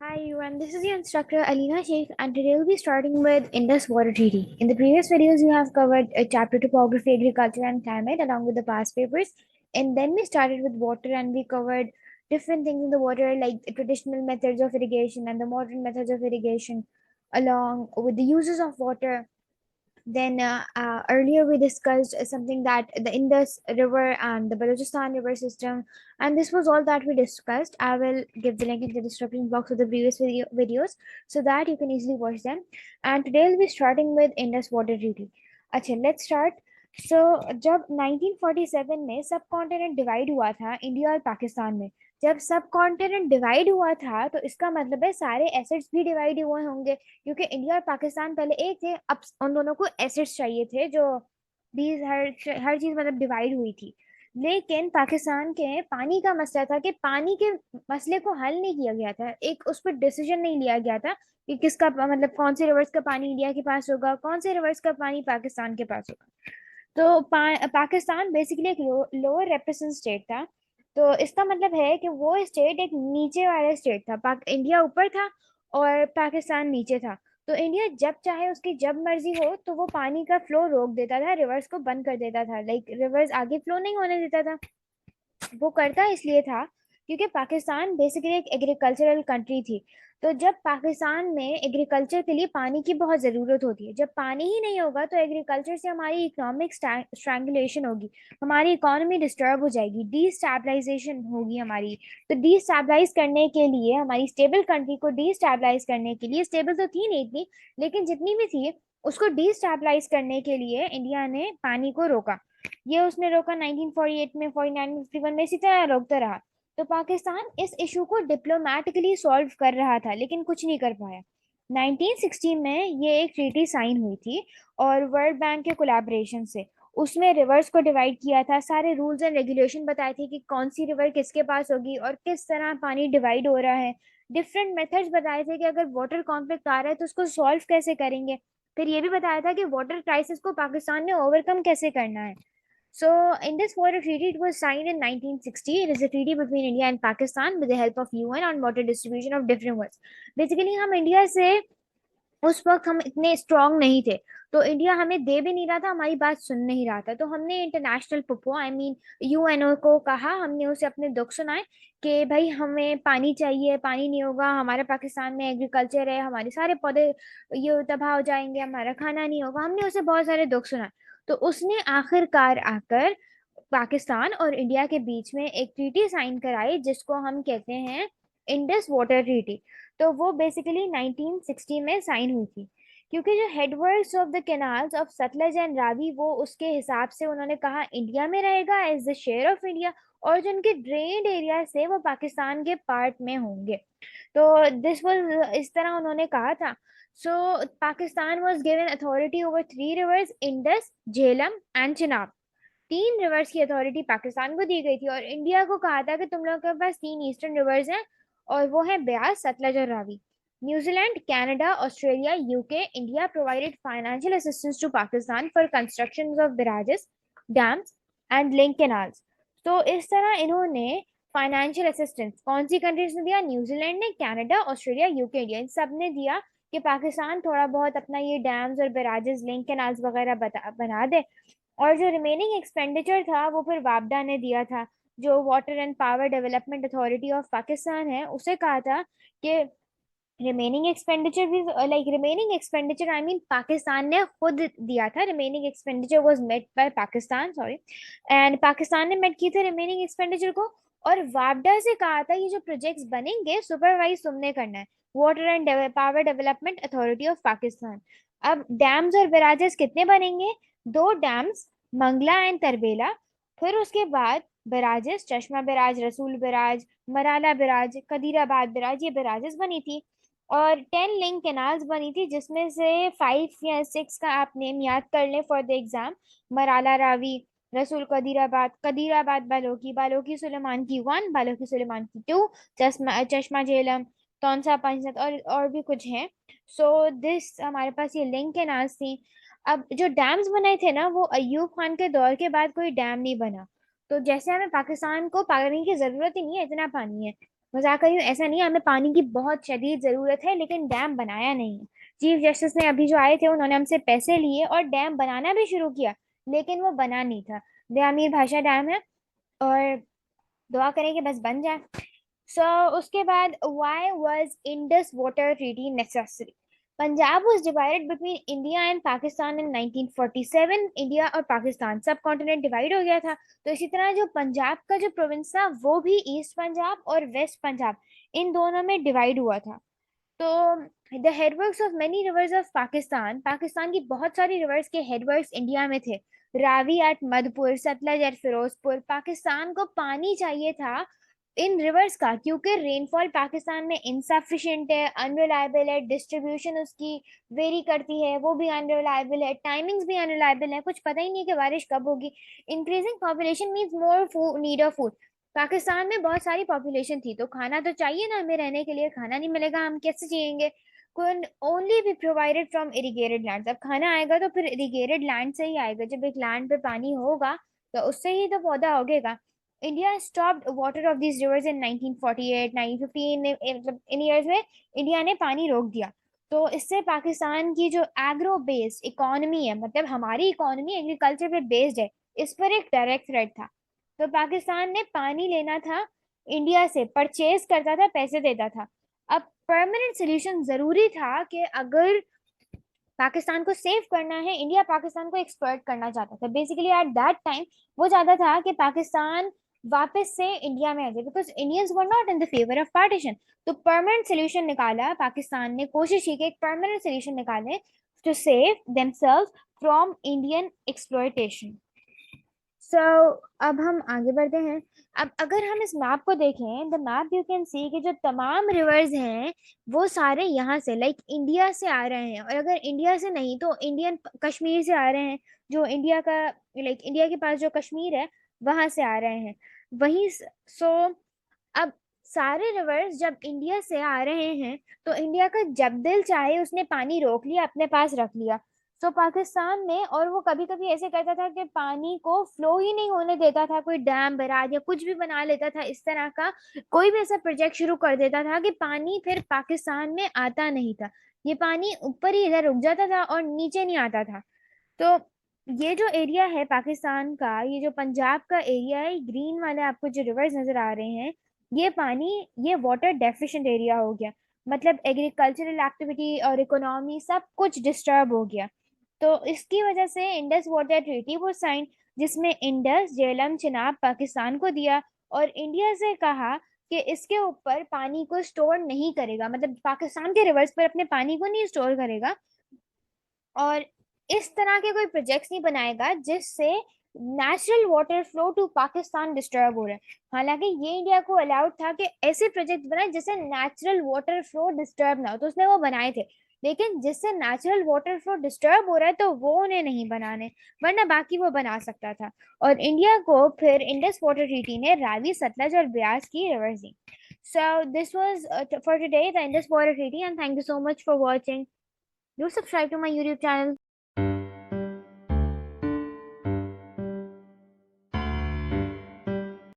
Hi everyone, this is your instructor Alina Sheikh, and today we'll be starting with Indus Water Treaty. In the previous videos, we have covered a chapter topography, agriculture, and climate along with the past papers, and then we started with water and we covered different things in the water like the traditional methods of irrigation and the modern methods of irrigation, along with the uses of water. Then earlier we discussed something that the Indus River and the Balochistan River system, and this was all that we discussed. I will give the link in the description box of the previous videos so that you can easily watch them. And today we'll be starting with Indus Water Treaty. अच्छा, let's start. So जब 1947 में सब continent divide हुआ था India और पाकिस्तान में, जब सब कॉन्टिनेंट डिवाइड हुआ था तो इसका मतलब है सारे एसेट्स भी डिवाइड हुए होंगे, क्योंकि इंडिया और पाकिस्तान पहले एक थे, अब उन दोनों को एसेट्स चाहिए थे जो भी हर चीज मतलब डिवाइड हुई थी। लेकिन पाकिस्तान के पानी का मसला था कि पानी के मसले को हल नहीं किया गया था, एक उस पर डिसीजन नहीं लिया गया था कि किसका मतलब कौन से रिवर्स का पानी इंडिया के पास होगा, कौन से रिवर्स का पानी पाकिस्तान के पास होगा। तो पाकिस्तान बेसिकली एक लोअर रेप्रेजेंट स्टेट था। तो इसका मतलब है कि वो स्टेट एक नीचे वाला स्टेट था, इंडिया ऊपर था और पाकिस्तान नीचे था। तो इंडिया जब चाहे उसकी जब मर्जी हो तो वो पानी का फ्लो रोक देता था, रिवर्स को बंद कर देता था, लाइक रिवर्स आगे फ्लो नहीं होने देता था। वो करता इसलिए था क्योंकि पाकिस्तान बेसिकली एक एग्रीकल्चरल कंट्री थी। तो जब पाकिस्तान में एग्रीकल्चर के लिए पानी की बहुत ज़रूरत होती है, जब पानी ही नहीं होगा तो एग्रीकल्चर से हमारी इकोनॉमिक स्ट्रैंगुलेशन होगी, हमारी इकोनॉमी डिस्टर्ब हो जाएगी, डीस्टेबलाइजेशन होगी हमारी। तो डीस्टेबलाइज करने के लिए, हमारी स्टेबल कंट्री को डीस्टेबलाइज करने के लिए, स्टेबल तो थी नहीं इतनी लेकिन जितनी भी थी उसको डीस्टेबलाइज करने के लिए इंडिया ने पानी को रोका। ये उसने रोका 1948 में, 49 में, 51 में, इसी तरह रोकता रहा। तो पाकिस्तान इस इशू को डिप्लोमेटिकली सॉल्व कर रहा था लेकिन कुछ नहीं कर पाया। 1960 में ये एक ट्रीटी साइन हुई थी और वर्ल्ड बैंक के कोलैबोरेशन से। उसमें रिवर्स को डिवाइड किया था, सारे रूल्स एंड रेगुलेशन बताए थे कि कौन सी रिवर किसके पास होगी और किस तरह पानी डिवाइड हो रहा है। डिफरेंट मेथड्स बताए थे कि अगर वाटर कॉन्फ्लिक्ट आ रहा है तो उसको सॉल्व कैसे करेंगे। फिर ये भी बताया था कि वाटर क्राइसिस को पाकिस्तान ने ओवरकम कैसे करना है। So, in this water treaty, it was signed in 1960. It is a treaty between India and Pakistan with the help of UN on water distribution of different words. Basically, हम India से उस वक्त हम इतने strong नहीं थे, तो India हमें दे भी नहीं रहा था, हमारी बात सुन नहीं रहा था। तो हमने international Pappo I mean UNO को कहा, हमने उसे अपने दुख सुनाए कि भाई हमें पानी चाहिए, पानी नहीं होगा, हमारे पाकिस्तान में एग्रीकल्चर है, हमारे सारे पौधे ये तबाह हो जाएंगे, हमारा खाना नहीं होगा। हमने उसे बहुत सारे दुख सुनाए। तो उसने आखिरकार आकर पाकिस्तान और इंडिया के बीच में एक ट्रीटी साइन कराई जिसको हम कहते हैं इंडस वाटर ट्रीटी। तो वो बेसिकली 1960 में साइन हुई थी, क्योंकि जो headworks of the canals of Sutlej and Ravi वो उसके हिसाब से उन्होंने कहा इंडिया में रहेगा as the share of India, और जो उनके ड्रेन्ड एरिया से वो पाकिस्तान के पार्ट में होंगे। तो दिस वाज इस तरह उन्होंने कहा था। So Pakistan was given authority over three rivers, Indus, Jhelum and Chenab. तीन रिवर्स की अथॉरिटी पाकिस्तान को दी गई थी और इंडिया को कहा था कि तुम लोगों के पास तीन ईस्टर्न रिवर्स हैं और वो है ब्यास, सतलज और Ravi. New Zealand, Canada, Australia, UK, India provided financial assistance to Pakistan for construction of barrages, dams and link canals. तो इस तरह इन्होंने फाइनेंशियल असिस्टेंस कौन सी कंट्रीज ने दिया? न्यूजीलैंड ने, कनाडा, ऑस्ट्रेलिया, यूके, इंडिया, इन सब ने दिया कि पाकिस्तान थोड़ा बहुत अपना ये डैम्स और बैराजेस, लिंक कैनाल्स वगैरह बना दे। और जो रिमेनिंग एक्सपेंडिचर था वो फिर वापडा ने दिया था, जो water and power development authority of Pakistan है, उसे कहा था कि रिमेनिंग एक्सपेंडिचर भी, like remaining expenditure I mean Pakistan ने खुद दिया था, remaining expenditure was met by Pakistan, sorry, and Pakistan ने मेट की थी रिमेनिंग एक्सपेंडिचर को। और वापडा से कहा था ये जो प्रोजेक्ट्स बनेंगे सुपरवाइज तुमने करना है, water and power development authority of Pakistan. अब डैम्स और बैराजेस कितने बनेंगे? दो डैम्स, मंगला एंड तरबेला। फिर उसके बाद बैराजेस, चश्मा बैराज, रसूल बैराज, मराला बैराज, कदीराबाद बैराज, ये बैराजेस बनी थी। और 10 लिंक कैनाल्स बनी थी जिसमें से 5 या 6 का आप नेम याद कर लें for the exam. Marala Ravi, रसूल, कदीराबाद, कदीराबाद बालोकी, बालोकी सुलेमान की 1, बालोकी सुलेमान की 2, चश्मा चश्मा झेलम, तौनसा पंचनद और भी कुछ हैं। सो दिस हमारे पास ये लिंक कैनाल्स थी। अब जो डैम्स बनाए थे ना वो अयूब खान के दौर के बाद कोई डैम नहीं बना। तो जैसे हमें पाकिस्तान को पानी की जरूरत ही नहीं है, इतना पानी है, मजाक कर रही हूँ ऐसा नहीं है, हमें पानी की बहुत शदीद जरूरत है, लेकिन डैम बनाया नहीं है। चीफ जस्टिस ने अभी जो आए थे उन्होंने हमसे पैसे लिए और डैम बनाना भी शुरू किया, लेकिन वो बना नहीं था। दयामीर भाषा डैम है, और दुआ करें कि बस बन जाए। सो उसके बाद, why was Indus water treaty necessary? Punjab was divided between India and Pakistan in 1947। India और पाकिस्तान सब कॉन्टिनेंट डिवाइड हो गया था। तो इसी तरह जो पंजाब का जो प्रोविंस था वो भी ईस्ट पंजाब और वेस्ट पंजाब, इन दोनों में डिवाइड हुआ था। तो the headworks of many rivers of Pakistan, Pakistan की बहुत सारी रिवर्स के हेडवर्क्स इंडिया में थे। Ravi at Madhopur, Sutlej at Ferozepur. पाकिस्तान को पानी चाहिए था इन रिवर्स का, क्योंकि रेनफॉल पाकिस्तान में इनसफिशिएंट है, अनरिलायबल है, डिस्ट्रीब्यूशन उसकी वेरी करती है, वो भी अनरिलायबल है, टाइमिंग्स भी अनरिलायबल है, कुछ पता ही नहीं है कि बारिश कब होगी। Increasing population means more food, need of food. Pakistan में बहुत सारी पॉपुलेशन थी, तो खाना तो चाहिए ना, हमें रहने के लिए खाना नहीं मिलेगा हम कैसे जिएंगे? कुन only be provided from irrigated land. अब खाना आएगा तो फिर इरिगेटेड लैंड से ही आएगा, जब एक लैंड पे पानी होगा तो उससे ही तो पौधा उगेगा। India stopped water of these rivers in 1948 1915, मतलब इन ईयर्स में इंडिया ने पानी रोक दिया। तो इससे पाकिस्तान की जो एग्रो बेस्ड इकोनॉमी है, मतलब हमारी इकोनॉमी एग्रीकल्चर पे बेस्ड है, इस पर एक डायरेक्ट थ्रेट था। तो पाकिस्तान ने पानी लेना था इंडिया से, परचेज करता था, पैसे देता था। अब परमानेंट सोल्यूशन जरूरी था कि अगर पाकिस्तान को सेव करना है, इंडिया पाकिस्तान को एक्सप्लॉइट करना चाहता था बेसिकली एट दैट टाइम। वो चाहता था कि पाकिस्तान वापस से इंडिया में आ जाए, because Indians were not in the favour of partition. तो परमानेंट सोल्यूशन निकाला पाकिस्तान ने, कोशिश की कि एक परमानेंट सोल्यूशन निकाले to save themselves from Indian exploitation. So अब हम आगे बढ़ते हैं। अब अगर हम इस मैप को देखें, the map you can see कि जो तमाम रिवर्स हैं वो सारे यहाँ से, लाइक इंडिया से आ रहे हैं, और अगर इंडिया से नहीं तो इंडियन कश्मीर से आ रहे हैं, जो इंडिया का, लाइक इंडिया के पास जो कश्मीर है वहां से आ रहे हैं। वहीं सो अब सारे रिवर्स जब इंडिया से आ रहे हैं, तो इंडिया का जब दिल चाहे उसने पानी रोक लिया, अपने पास रख लिया। सो पाकिस्तान में, और वो कभी कभी ऐसे करता था कि पानी को फ्लो ही नहीं होने देता था, कोई डैम बैराज या कुछ भी बना लेता था इस तरह का, कोई भी ऐसा प्रोजेक्ट शुरू कर देता था कि पानी फिर पाकिस्तान में आता नहीं था। ये पानी ऊपर ही इधर रुक जाता था और नीचे नहीं आता था। तो ये जो एरिया है पाकिस्तान का, ये जो पंजाब का एरिया है, ग्रीन वाले आपको जो रिवर्स नजर आ रहे हैं, ये पानी, ये वाटर डेफिशिएंट एरिया हो गया। मतलब एग्रीकल्चरल एक्टिविटी और इकोनॉमी सब कुछ डिस्टर्ब हो गया। तो इसकी वजह से इंडस वाटर ट्रीटी वो साइन, जिसमें इंडस झेलम चिनाब पाकिस्तान को दिया, और इंडिया से कहा कि इसके ऊपर पानी को स्टोर नहीं करेगा, मतलब पाकिस्तान के रिवर्स पर अपने पानी को नहीं स्टोर करेगा, और इस तरह के कोई प्रोजेक्ट्स नहीं बनाएगा जिससे natural water flow to Pakistan disturb हो रहा है। हालांकि ये इंडिया को अलाउड था कि ऐसे प्रोजेक्ट बनाए जिससे नेचुरल वाटर फ्लो डिस्टर्ब ना हो, तो उसने वो बनाए थे। लेकिन जिससे नेचुरल वाटर फ्लो डिस्टर्ब हो रहा है तो वो उन्हें नहीं बनाने, वरना बाकी वो बना सकता था। और इंडिया को फिर इंडस वाटर ट्रीटी ने रावी, सतलज और ब्यास की reverse the. So this was for today, the Indus Water Treaty, and thank you so much for watching. Do subscribe to my YouTube channel.